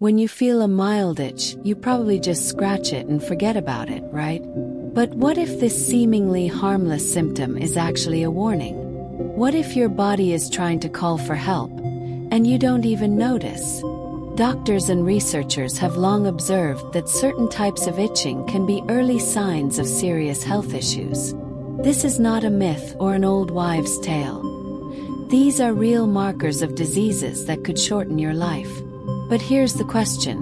When you feel a mild itch, you probably just scratch it and forget about it, right? But what if this seemingly harmless symptom is actually a warning? What if your body is trying to call for help, and you don't even notice? Doctors and researchers have long observed that certain types of itching can be early signs of serious health issues. This is not a myth or an old wives' tale. These are real markers of diseases that could shorten your life. But here's the question: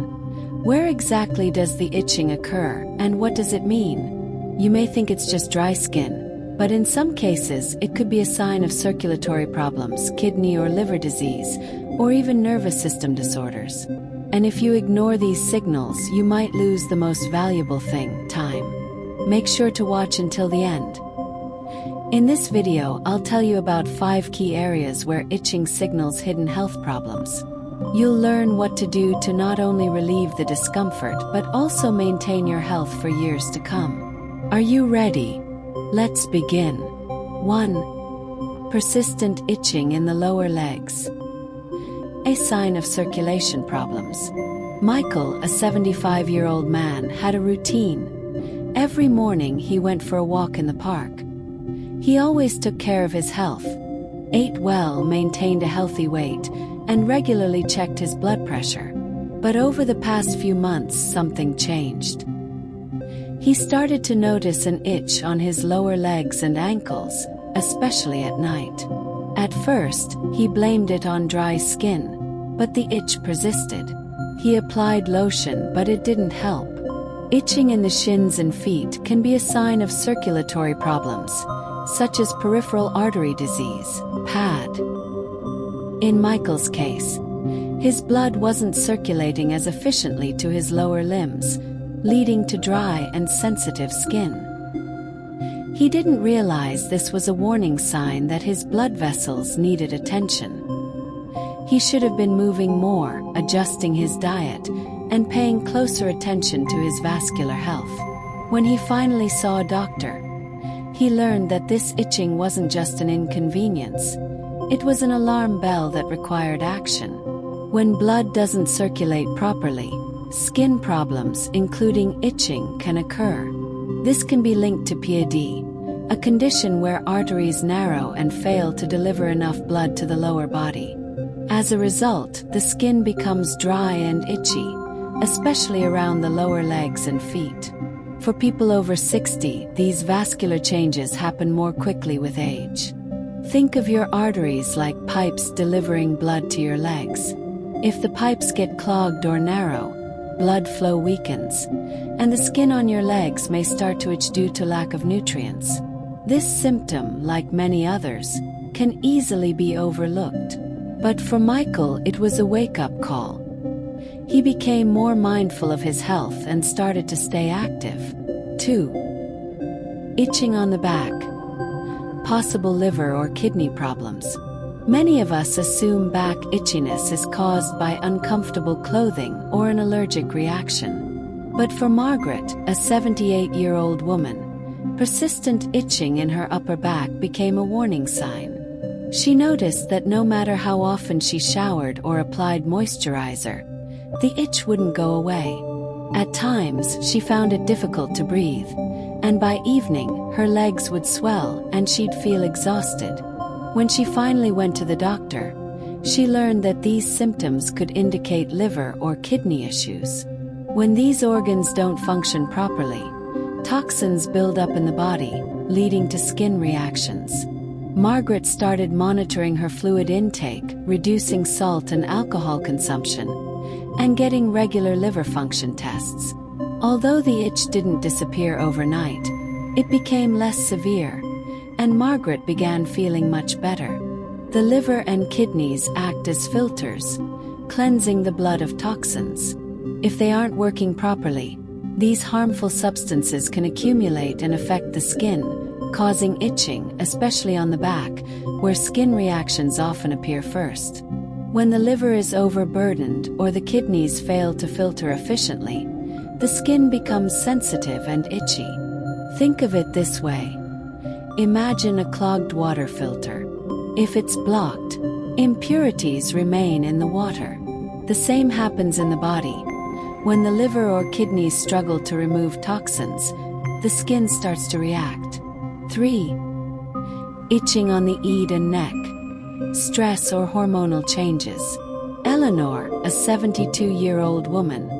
where exactly does the itching occur, and what does it mean? You may think it's just dry skin, but in some cases it could be a sign of circulatory problems, kidney or liver disease, or even nervous system disorders. And if you ignore these signals, you might lose the most valuable thing, time. Make sure to watch until the end. In this video, I'll tell you about 5 key areas where itching signals hidden health problems. You'll learn what to do to not only relieve the discomfort but also maintain your health for years to come. Are you ready? Let's begin. 1. Persistent itching in the lower legs. A sign of circulation problems. Michael, a 75-year-old man, had a routine. Every morning he went for a walk in the park. He always took care of his health, ate well, maintained a healthy weight, and regularly checked his blood pressure. But over the past few months, something changed. He started to notice an itch on his lower legs and ankles, especially at night. At first, he blamed it on dry skin, but the itch persisted. He applied lotion, but it didn't help. Itching in the shins and feet can be a sign of circulatory problems, such as peripheral artery disease, PAD. In Michael's case, his blood wasn't circulating as efficiently to his lower limbs, leading to dry and sensitive skin. He didn't realize this was a warning sign that his blood vessels needed attention. He should have been moving more, adjusting his diet, and paying closer attention to his vascular health. When he finally saw a doctor, he learned that this itching wasn't just an inconvenience. It was an alarm bell that required action. When blood doesn't circulate properly, skin problems, including itching, can occur. This can be linked to PAD, a condition where arteries narrow and fail to deliver enough blood to the lower body. As a result, the skin becomes dry and itchy, especially around the lower legs and feet. For people over 60, these vascular changes happen more quickly with age. Think of your arteries like pipes delivering blood to your legs. If the pipes get clogged or narrow, blood flow weakens, and the skin on your legs may start to itch due to lack of nutrients. This symptom, like many others, can easily be overlooked. But for Michael, it was a wake-up call. He became more mindful of his health and started to stay active. 2. Itching on the back. Possible liver or kidney problems. Many of us assume back itchiness is caused by uncomfortable clothing or an allergic reaction. But for Margaret, a 78-year-old woman, persistent itching in her upper back became a warning sign. She noticed that no matter how often she showered or applied moisturizer, the itch wouldn't go away. At times, she found it difficult to breathe, and by evening, her legs would swell and she'd feel exhausted. When she finally went to the doctor, she learned that these symptoms could indicate liver or kidney issues. When these organs don't function properly, toxins build up in the body, leading to skin reactions. Margaret started monitoring her fluid intake, reducing salt and alcohol consumption, and getting regular liver function tests. Although the itch didn't disappear overnight, it became less severe, and Margaret began feeling much better. The liver and kidneys act as filters, cleansing the blood of toxins. If they aren't working properly, these harmful substances can accumulate and affect the skin, causing itching, especially on the back, where skin reactions often appear first. When the liver is overburdened or the kidneys fail to filter efficiently, the skin becomes sensitive and itchy. Think of it this way. Imagine a clogged water filter. If it's blocked, impurities remain in the water. The same happens in the body. When the liver or kidneys struggle to remove toxins, the skin starts to react. 3. Itching on the ear and neck. Stress or hormonal changes. Eleanor, a 72-year-old woman,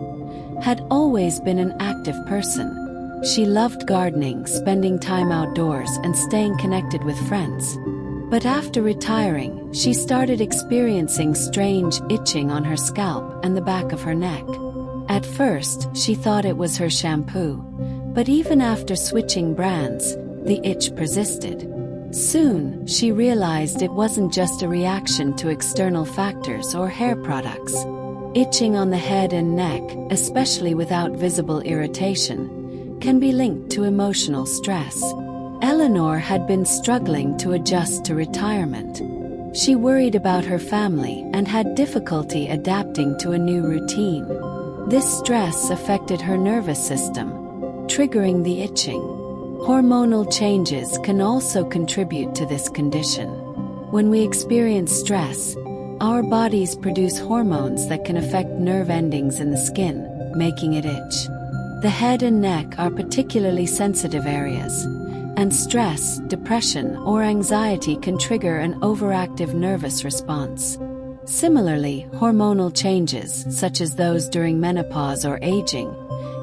had always been an active person. She loved gardening, spending time outdoors, and staying connected with friends. But after retiring, she started experiencing strange itching on her scalp and the back of her neck. At first, she thought it was her shampoo, but even after switching brands, the itch persisted. Soon, she realized it wasn't just a reaction to external factors or hair products. Itching on the head and neck, especially without visible irritation, can be linked to emotional stress. Eleanor had been struggling to adjust to retirement. She worried about her family and had difficulty adapting to a new routine. This stress affected her nervous system, triggering the itching. Hormonal changes can also contribute to this condition. When we experience stress, our bodies produce hormones that can affect nerve endings in the skin, making it itch. The head and neck are particularly sensitive areas, and stress, depression, or anxiety can trigger an overactive nervous response. Similarly, hormonal changes, such as those during menopause or aging,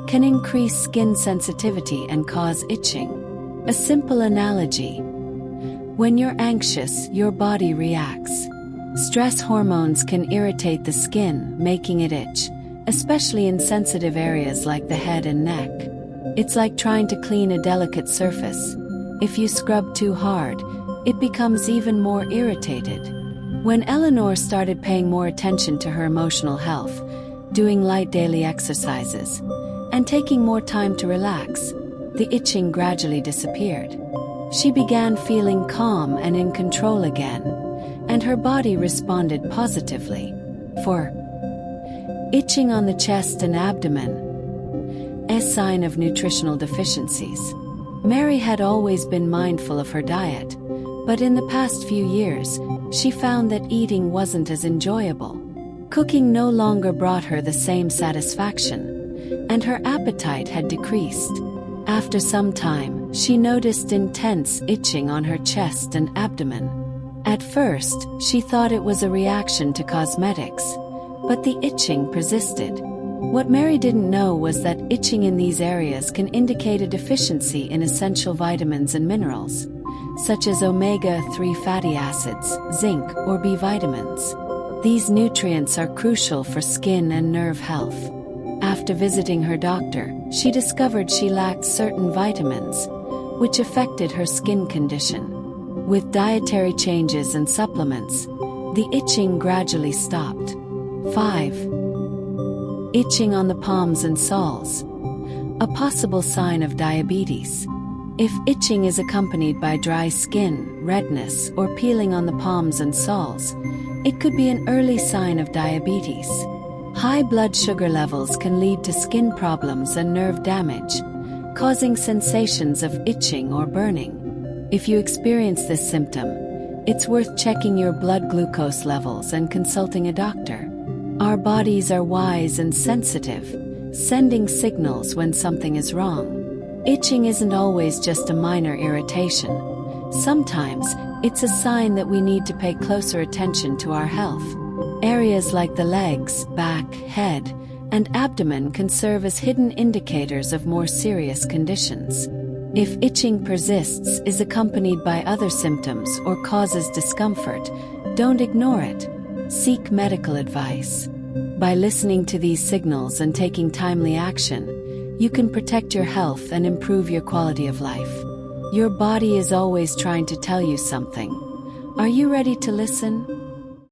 can increase skin sensitivity and cause itching. A simple analogy: when you're anxious, your body reacts. Stress hormones can irritate the skin, making it itch, especially in sensitive areas like the head and neck. It's like trying to clean a delicate surface. If you scrub too hard, it becomes even more irritated. When Eleanor started paying more attention to her emotional health, doing light daily exercises, and taking more time to relax, the itching gradually disappeared. She began feeling calm and in control again, and her body responded positively. 4. Itching on the chest and abdomen. A sign of nutritional deficiencies. Mary had always been mindful of her diet, but in the past few years, she found that eating wasn't as enjoyable. Cooking no longer brought her the same satisfaction, and her appetite had decreased. After some time, she noticed intense itching on her chest and abdomen. At first, she thought it was a reaction to cosmetics, but the itching persisted. What Mary didn't know was that itching in these areas can indicate a deficiency in essential vitamins and minerals, such as omega-3 fatty acids, zinc, or B vitamins. These nutrients are crucial for skin and nerve health. After visiting her doctor, she discovered she lacked certain vitamins, which affected her skin condition. With dietary changes and supplements, the itching gradually stopped. 5. Itching on the palms and soles. A possible sign of diabetes. If itching is accompanied by dry skin, redness, or peeling on the palms and soles, it could be an early sign of diabetes. High blood sugar levels can lead to skin problems and nerve damage, causing sensations of itching or burning. If you experience this symptom, it's worth checking your blood glucose levels and consulting a doctor. Our bodies are wise and sensitive, sending signals when something is wrong. Itching isn't always just a minor irritation. Sometimes, it's a sign that we need to pay closer attention to our health. Areas like the legs, back, head, and abdomen can serve as hidden indicators of more serious conditions. If itching persists, is accompanied by other symptoms, or causes discomfort, don't ignore it. Seek medical advice. By listening to these signals and taking timely action, you can protect your health and improve your quality of life. Your body is always trying to tell you something. Are you ready to listen?